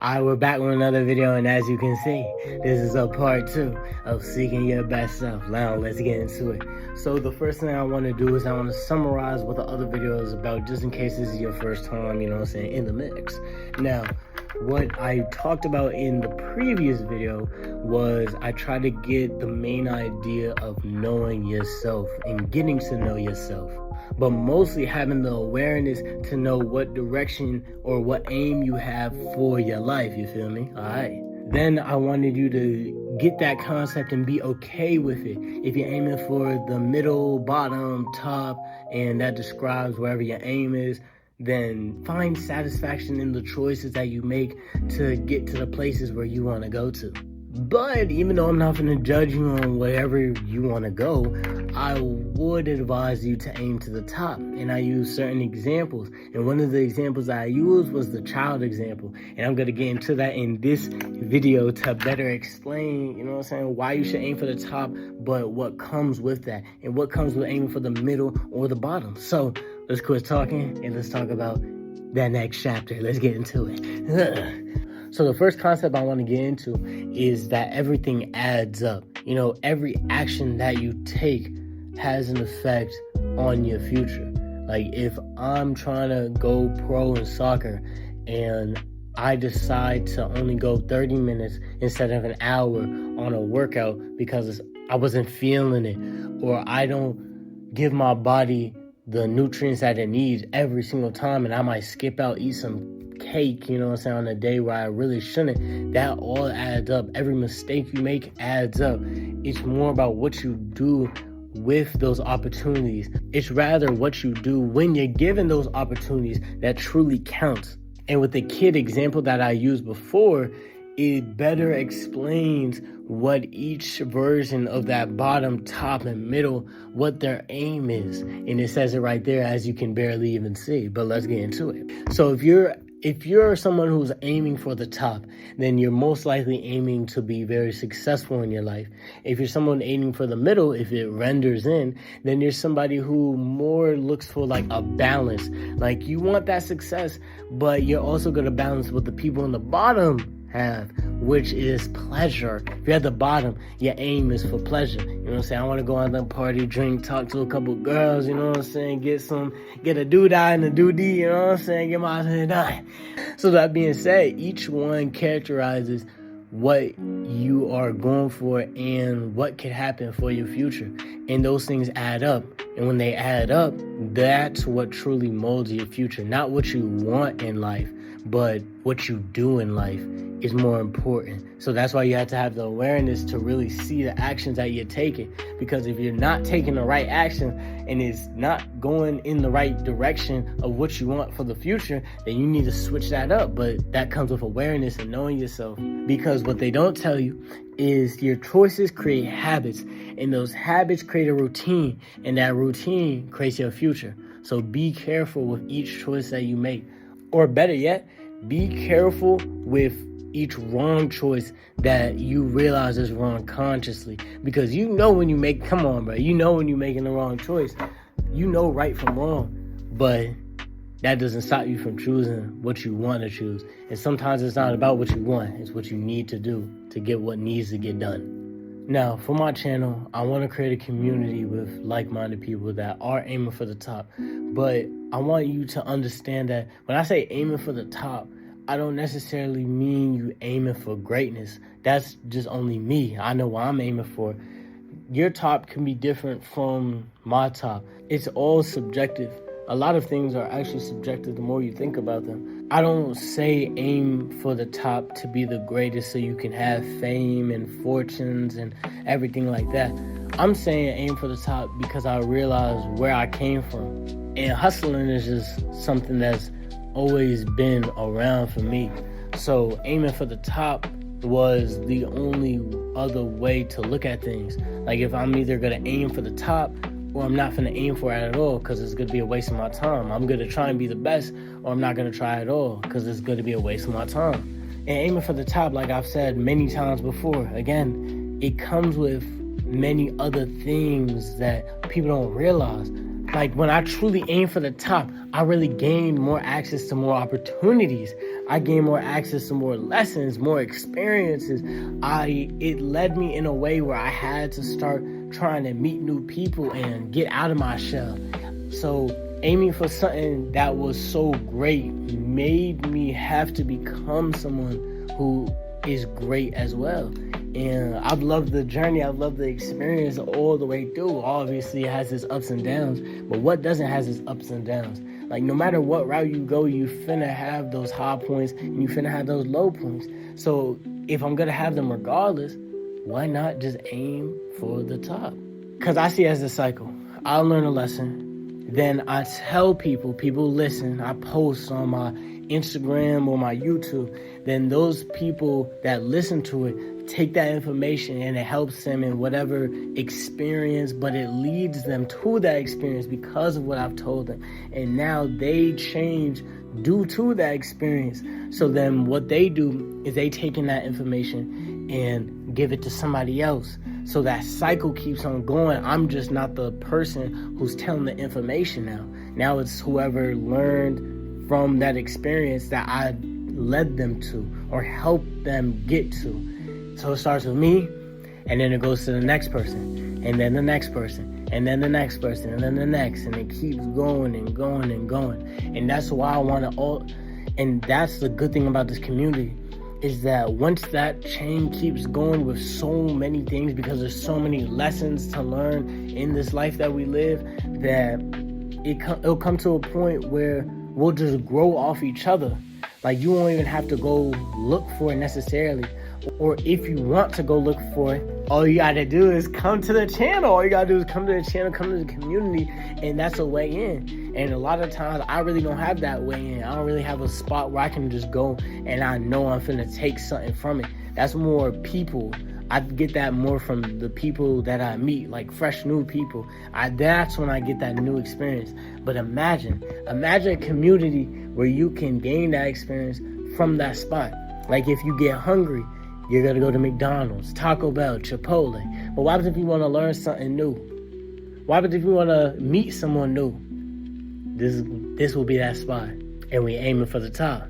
Alright, we're back with another video, and as you can see, this is a part 2 of seeking your best self. Now, let's get into it. So the first thing I want to do is I want to summarize what the other video is about, just in case this is your first time, in the mix. Now, what I talked about in the previous video was I tried to get the main idea of knowing yourself and getting to know yourself, but mostly having the awareness to know what direction or what aim you have for your life, you feel me? All right. Then I wanted you to get that concept and be okay with it. If you're aiming for the middle, bottom, top, and that describes wherever your aim is, then find satisfaction in the choices that you make to get to the places where you want to go to. But even though I'm not going to judge you on wherever you want to go, I would advise you to aim to the top. And I use certain examples. And one of the examples I used was the child example. And I'm going to get into that in this video to better explain, why you should aim for the top, but what comes with that and what comes with aiming for the middle or the bottom. So let's quit talking and let's talk about that next chapter. Let's get into it. So the first concept I want to get into is that everything adds up. Every action that you take has an effect on your future. Like if I'm trying to go pro in soccer and I decide to only go 30 minutes instead of an hour on a workout because I wasn't feeling it, or I don't give my body the nutrients that it needs every single time, and I might skip out, eat some cake, on a day where I really shouldn't, that all adds up. Every mistake you make adds up. It's more about what you do with those opportunities. It's rather what you do when you're given those opportunities that truly counts. And with the kid example that I used before, it better explains what each version of that bottom, top, and middle, what their aim is. And it says it right there, as you can barely even see. But let's get into it. So if you're someone who's aiming for the top, then you're most likely aiming to be very successful in your life. If you're someone aiming for the middle, if it renders in, then you're somebody who more looks for like a balance. Like you want that success, but you're also going to balance what the people in the bottom have, which is pleasure. If you're at the bottom, your aim is for pleasure. I want to go out and party, drink, talk to a couple girls, get a doodah and a doodie, get my head done. So that being said, each one characterizes what you are going for and what could happen for your future. And those things add up. And when they add up, that's what truly molds your future. Not what you want in life, but what you do in life is more important. So that's why you have to have the awareness to really see the actions that you're taking. Because if you're not taking the right action and it's not going in the right direction of what you want for the future, then you need to switch that up. But that comes with awareness and knowing yourself. Because what they don't tell you is your choices create habits, and those habits create a routine, and that routine creates your future. So be careful with each choice that you make. Or better yet, be careful with each wrong choice that you realize is wrong consciously. Because when you make, when you're making the wrong choice, right from wrong. But that doesn't stop you from choosing what you want to choose. And sometimes it's not about what you want, it's what you need to do to get what needs to get done. Now, for my channel, I want to create a community with like-minded people that are aiming for the top. But I want you to understand that when I say aiming for the top, I don't necessarily mean you aiming for greatness. That's just only me. I know what I'm aiming for. Your top can be different from my top. It's all subjective. A lot of things are actually subjective the more you think about them. I don't say aim for the top to be the greatest so you can have fame and fortunes and everything like that. I'm saying aim for the top because I realize where I came from. And hustling is just something that's always been around for me. So aiming for the top was the only other way to look at things. Like if I'm either going to aim for the top or I'm not going to aim for it at all because it's going to be a waste of my time. I'm going to try and be the best, or I'm not going to try at all because it's going to be a waste of my time. And aiming for the top, like I've said many times before, again, it comes with many other things that people don't realize. Like when I truly aim for the top, I really gain more access to more opportunities. I gain more access to more lessons, more experiences. It led me in a way where I had to start trying to meet new people and get out of my shell. So aiming for something that was so great made me have to become someone who is great as well. And I've loved the journey. I've loved the experience all the way through. Obviously, it has its ups and downs, but what doesn't have its ups and downs? Like, no matter what route you go, you finna have those high points and you finna have those low points. So if I'm gonna have them regardless, why not just aim for the top? Because I see it as a cycle. I'll learn a lesson. Then I tell people listen. I post on my Instagram or my YouTube. Then those people that listen to it take that information and it helps them in whatever experience, but it leads them to that experience because of what I've told them. And now they change due to that experience. So then what they do is they take in that information and give it to somebody else. So that cycle keeps on going. I'm just not the person who's telling the information now. Now it's whoever learned from that experience that I led them to or helped them get to. So it starts with me, and then it goes to the next person, and then the next person, and then the next person, and then the next, and it keeps going and going and going. And that's why I want to and that's the good thing about this community, is that once that chain keeps going with so many things, because there's so many lessons to learn in this life that we live, that it'll come to a point where we'll just grow off each other. Like, you won't even have to go look for it necessarily. Or if you want to go look for it, all you gotta do is come to the channel. All you gotta do is come to the channel, come to the community, and that's a way in. And a lot of times, I really don't have that way in. I don't really have a spot where I can just go and I know I'm finna take something from it. That's more people. I get that more from the people that I meet, like fresh new people. That's when I get that new experience. But imagine a community where you can gain that experience from that spot. Like if you get hungry, you're gonna go to McDonald's, Taco Bell, Chipotle. But what happens if you wanna learn something new? What happens if you wanna meet someone new? This will be that spot. And we aiming for the top,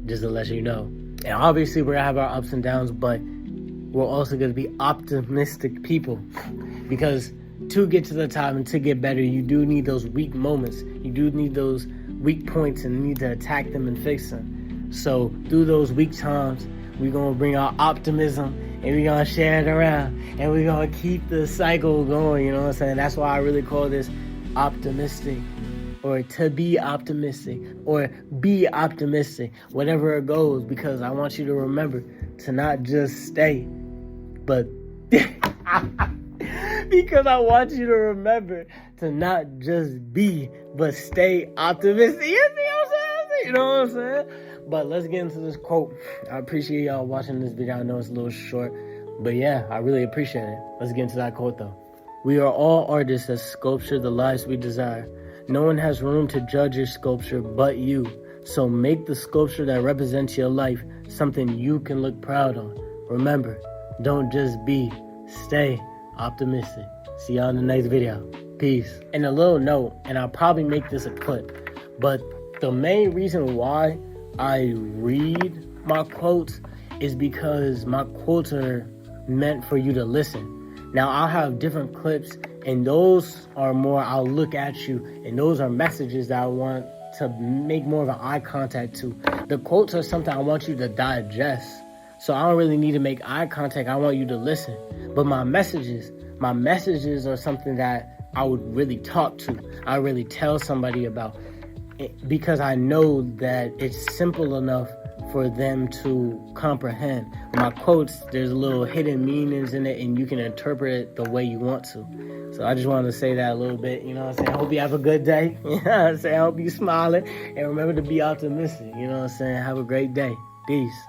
just to let you know. And obviously we're gonna have our ups and downs, but we're also gonna be optimistic people. Because to get to the top and to get better, you do need those weak moments. You do need those weak points and need to attack them and fix them. So through those weak times, we're going to bring our optimism and we're going to share it around. And we're going to keep the cycle going, you know what I'm saying? That's why I really call this optimistic, or to be optimistic, or be optimistic, whatever it goes. Because I want you to remember to not just stay, but... because I want you to remember to not just be, but stay optimistic. You see what I'm saying? You know what I'm saying? But let's get into this quote. I appreciate y'all watching this video. I know it's a little short, but yeah, I really appreciate it. Let's get into that quote though. We are all artists that sculpture the lives we desire. No one has room to judge your sculpture but you. So make the sculpture that represents your life something you can look proud on. Remember, don't just be, stay optimistic. See y'all in the next video. Peace. And a little note, and I'll probably make this a clip, but the main reason why I read my quotes is because my quotes are meant for you to listen. Now, I'll have different clips, and those are more, I'll look at you, and those are messages that I want to make more of an eye contact to. The quotes are something I want you to digest. So I don't really need to make eye contact. I want you to listen. But my messages are something that I would really talk to. I really tell somebody about. Because I know that it's simple enough for them to comprehend. My quotes, there's little hidden meanings in it, and you can interpret it the way you want to. So I just wanted to say that a little bit, you know what I'm saying? I hope you have a good day. You know what I'm saying? I hope you smiling, and remember to be optimistic, you know what I'm saying? Have a great day. Peace.